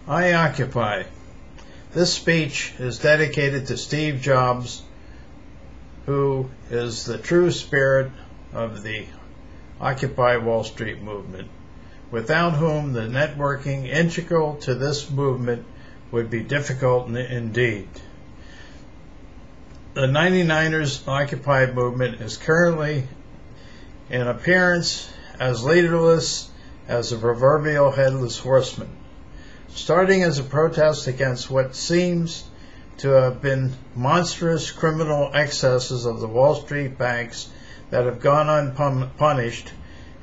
I Occupy. This speech is dedicated to Steve Jobs, who is the true spirit of the Occupy Wall Street movement, without whom the networking integral to this movement would be difficult indeed. The 99ers Occupy movement is currently in appearance as leaderless as a proverbial headless horseman, starting as a protest against what seems to have been monstrous criminal excesses of the Wall Street banks that have gone unpunished.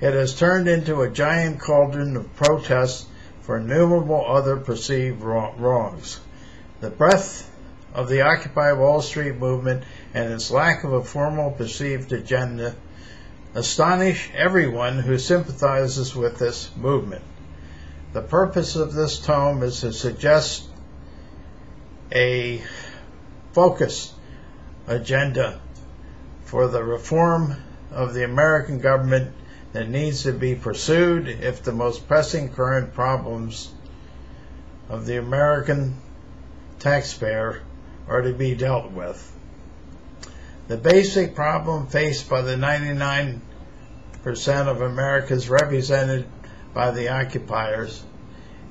It has turned into a giant cauldron of protests for innumerable other perceived wrongs. The breadth of the Occupy Wall Street movement and its lack of a formal perceived agenda astonish everyone who sympathizes with this movement. The purpose of this tome is to suggest a focused agenda for the reform of the American government that needs to be pursued if the most pressing current problems of the American taxpayer are to be dealt with. The basic problem faced by the 99% of Americans represented by the occupiers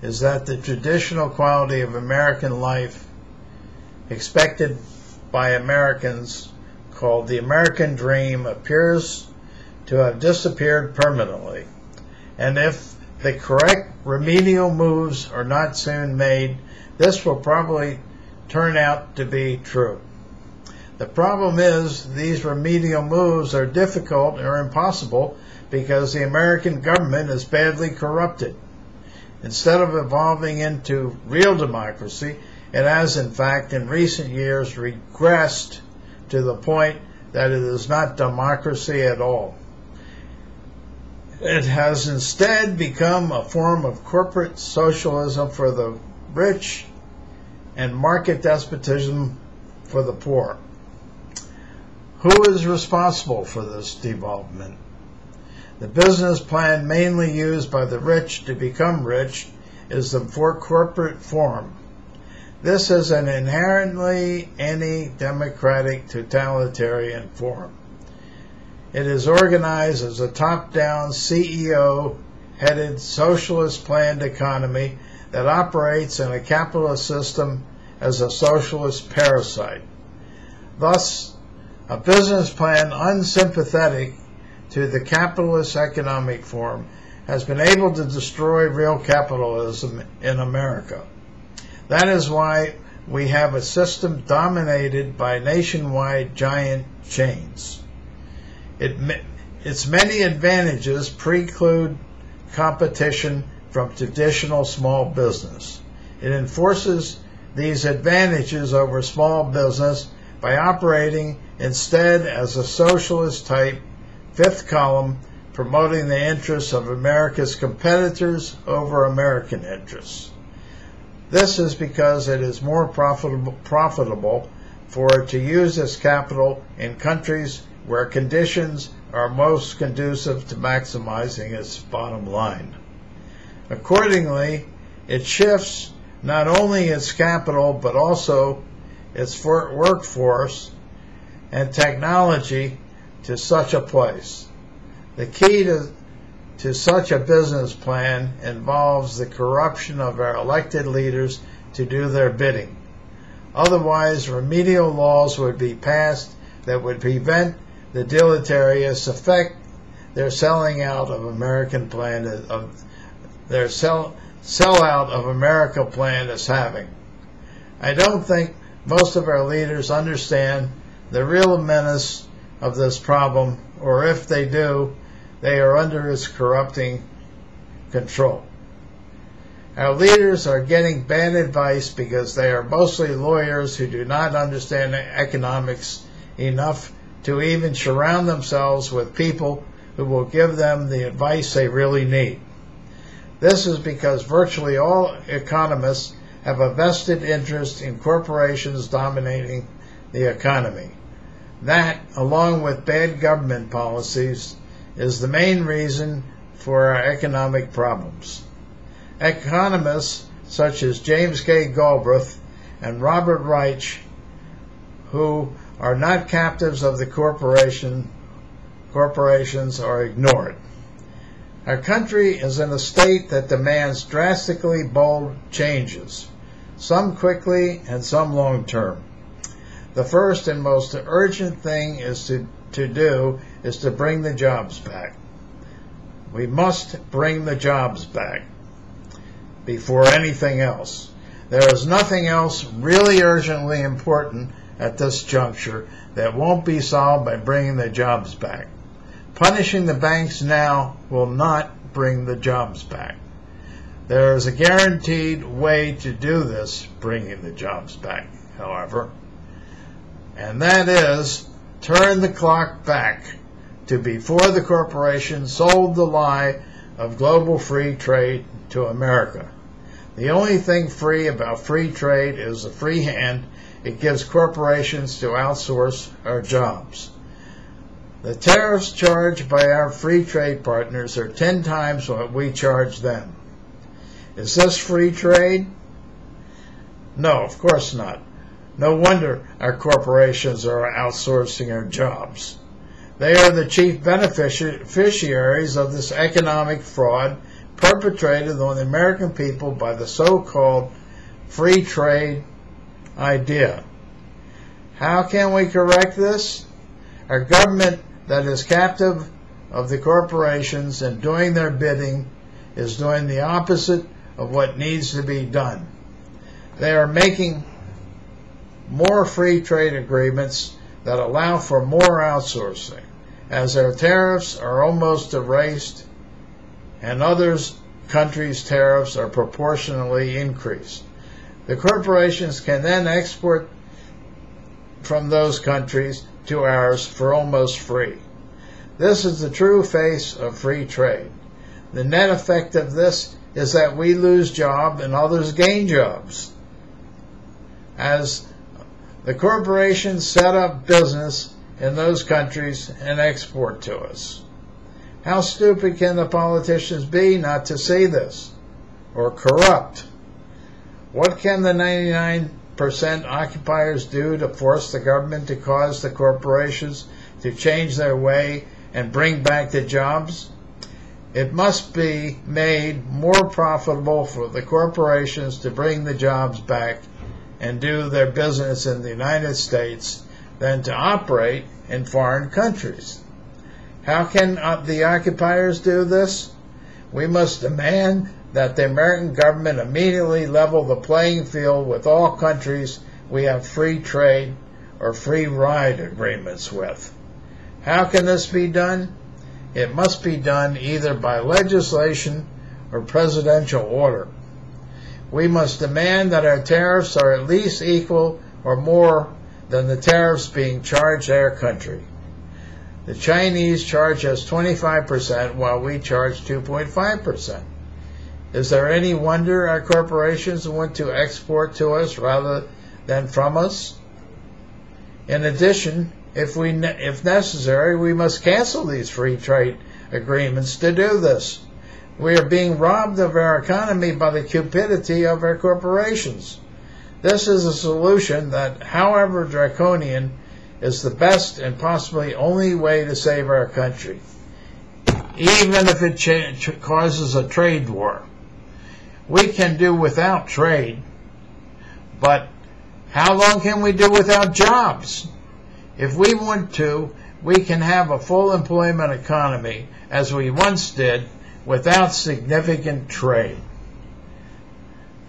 is that the traditional quality of American life expected by Americans, called the American dream, appears to have disappeared permanently. And if the correct remedial moves are not soon made, this will probably turn out to be true. The problem is these remedial moves are difficult or impossible because the American government is badly corrupted. Instead of evolving into real democracy, it has in fact in recent years regressed to the point that it is not democracy at all. It has instead become a form of corporate socialism for the rich and market despotism for the poor. Who is responsible for this development? The business plan mainly used by the rich to become rich is the for-corporate form. This is an inherently anti-democratic totalitarian form. It is organized as a top-down, CEO-headed, socialist-planned economy that operates in a capitalist system as a socialist parasite. Thus, a business plan unsympathetic to the capitalist economic form has been able to destroy real capitalism in America. That is why we have a system dominated by nationwide giant chains. Its many advantages preclude competition from traditional small business. It enforces these advantages over small business by operating instead as a socialist type fifth column, promoting the interests of America's competitors over American interests. This is because it is more profitable for it to use its capital in countries where conditions are most conducive to maximizing its bottom line. Accordingly, it shifts not only its capital but also its workforce and technology to such a place. The key to such a business plan involves the corruption of our elected leaders to do their bidding. Otherwise, remedial laws would be passed that would prevent the deleterious effect their selling out of American plan of their sellout of America plan is having. I don't think most of our leaders understand the real menace of this problem, or if they do, they are under its corrupting control. Our leaders are getting bad advice because they are mostly lawyers who do not understand economics enough to even surround themselves with people who will give them the advice they really need. This is because virtually all economists have a vested interest in corporations dominating the economy. That, along with bad government policies, is the main reason for our economic problems. Economists such as James K. Galbraith and Robert Reich, who are not captives of the corporations, are ignored. Our country is in a state that demands drastically bold changes, some quickly and some long term. The first and most urgent thing is to bring the jobs back. We must bring the jobs back before anything else. There is nothing else really urgently important at this juncture that won't be solved by bringing the jobs back. Punishing the banks now will not bring the jobs back. There is a guaranteed way to do this, bringing the jobs back, however, and that is turn the clock back to before the corporations sold the lie of global free trade to America. The only thing free about free trade is the free hand it gives corporations to outsource our jobs. The tariffs charged by our free trade partners are 10 times what we charge them. Is this free trade? No, of course not. No wonder our corporations are outsourcing our jobs. They are the chief beneficiaries of this economic fraud perpetrated on the American people by the so-called free trade idea. How can we correct this? Our government that is captive of the corporations and doing their bidding is doing the opposite of what needs to be done. They are making more free trade agreements that allow for more outsourcing, as our tariffs are almost erased and others countries' tariffs are proportionally increased. The corporations can then export from those countries to ours for almost free. This is the true face of free trade. The net effect of this is that we lose jobs and others gain jobs, as the corporations set up business in those countries and export to us. How stupid can the politicians be not to see this? Or corrupt? What can the 99% occupiers do to force the government to cause the corporations to change their way and bring back the jobs? It must be made more profitable for the corporations to bring the jobs back and do their business in the United States than to operate in foreign countries. How can the occupiers do this? We must demand that the American government immediately level the playing field with all countries we have free trade or free ride agreements with. How can this be done? It must be done either by legislation or presidential order. We must demand that our tariffs are at least equal or more than the tariffs being charged our country. The Chinese charge us 25% while we charge 2.5%. Is there any wonder our corporations want to export to us rather than from us? In addition, if necessary, we must cancel these free trade agreements to do this. We are being robbed of our economy by the cupidity of our corporations. This is a solution that, however draconian, is the best and possibly only way to save our country, even if it causes a trade war. We can do without trade, but how long can we do without jobs? If we want to, we can have a full employment economy, as we once did, without significant trade.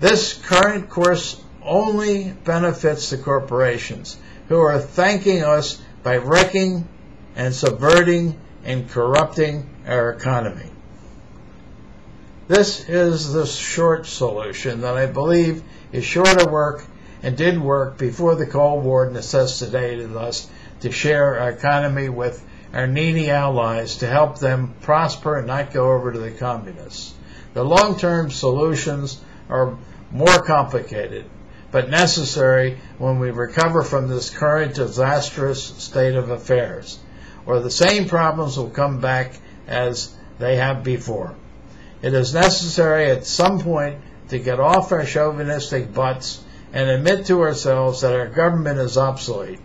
This current course only benefits the corporations, who are thanking us by wrecking and subverting and corrupting our economy. This is the short solution that I believe is sure to work and did work before the Cold War necessitated us to share our economy with our needy allies to help them prosper and not go over to the communists. The long-term solutions are more complicated, but necessary when we recover from this current disastrous state of affairs, or the same problems will come back as they have before. It is necessary at some point to get off our chauvinistic butts and admit to ourselves that our government is obsolete.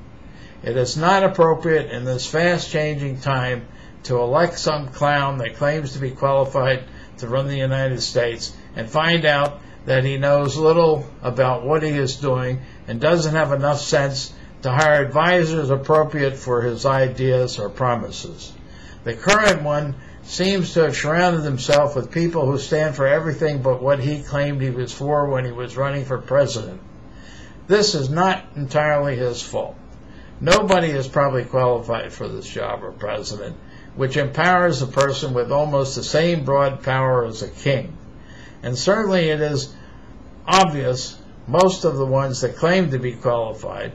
It is not appropriate in this fast-changing time to elect some clown that claims to be qualified to run the United States and find out that he knows little about what he is doing and doesn't have enough sense to hire advisors appropriate for his ideas or promises. The current one seems to have surrounded himself with people who stand for everything but what he claimed he was for when he was running for president. This is not entirely his fault. Nobody is probably qualified for this job of president, which empowers a person with almost the same broad power as a king. And certainly it is obvious most of the ones that claim to be qualified,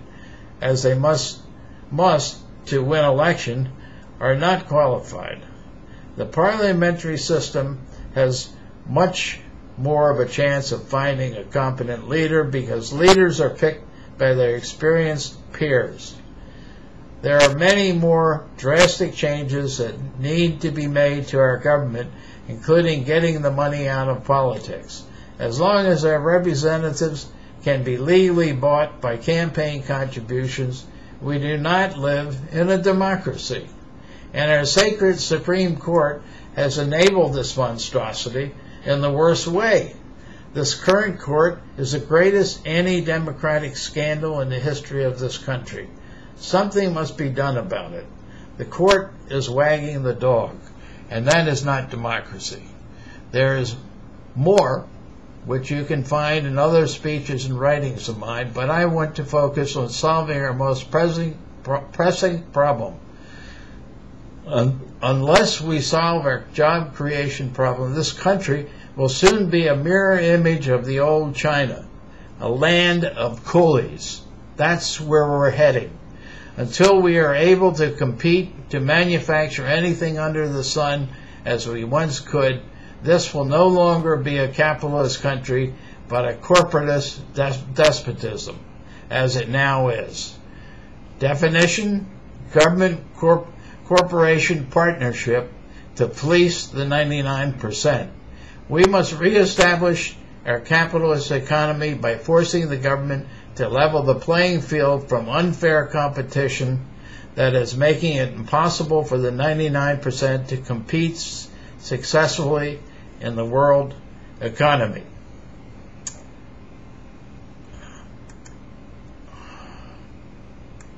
as they must to win election, are not qualified. The parliamentary system has much more of a chance of finding a competent leader because leaders are picked by their experienced peers. There are many more drastic changes that need to be made to our government, including getting the money out of politics. As long as our representatives can be legally bought by campaign contributions, we do not live in a democracy. And our sacred Supreme Court has enabled this monstrosity in the worst way. This current court is the greatest anti-democratic scandal in the history of this country. Something must be done about it. The court is wagging the dog, and that is not democracy. There is more, which you can find in other speeches and writings of mine, but I want to focus on solving our most pressing problem. Unless we solve our job creation problem, this country will soon be a mirror image of the old China, a land of coolies. That's where we're heading. Until we are able to compete to manufacture anything under the sun as we once could, this will no longer be a capitalist country, but a corporatist despotism, as it now is. Definition: government-corporation partnership to fleece the 99%. We must reestablish our capitalist economy by forcing the government to level the playing field from unfair competition that is making it impossible for the 99% to compete successfully in the world economy.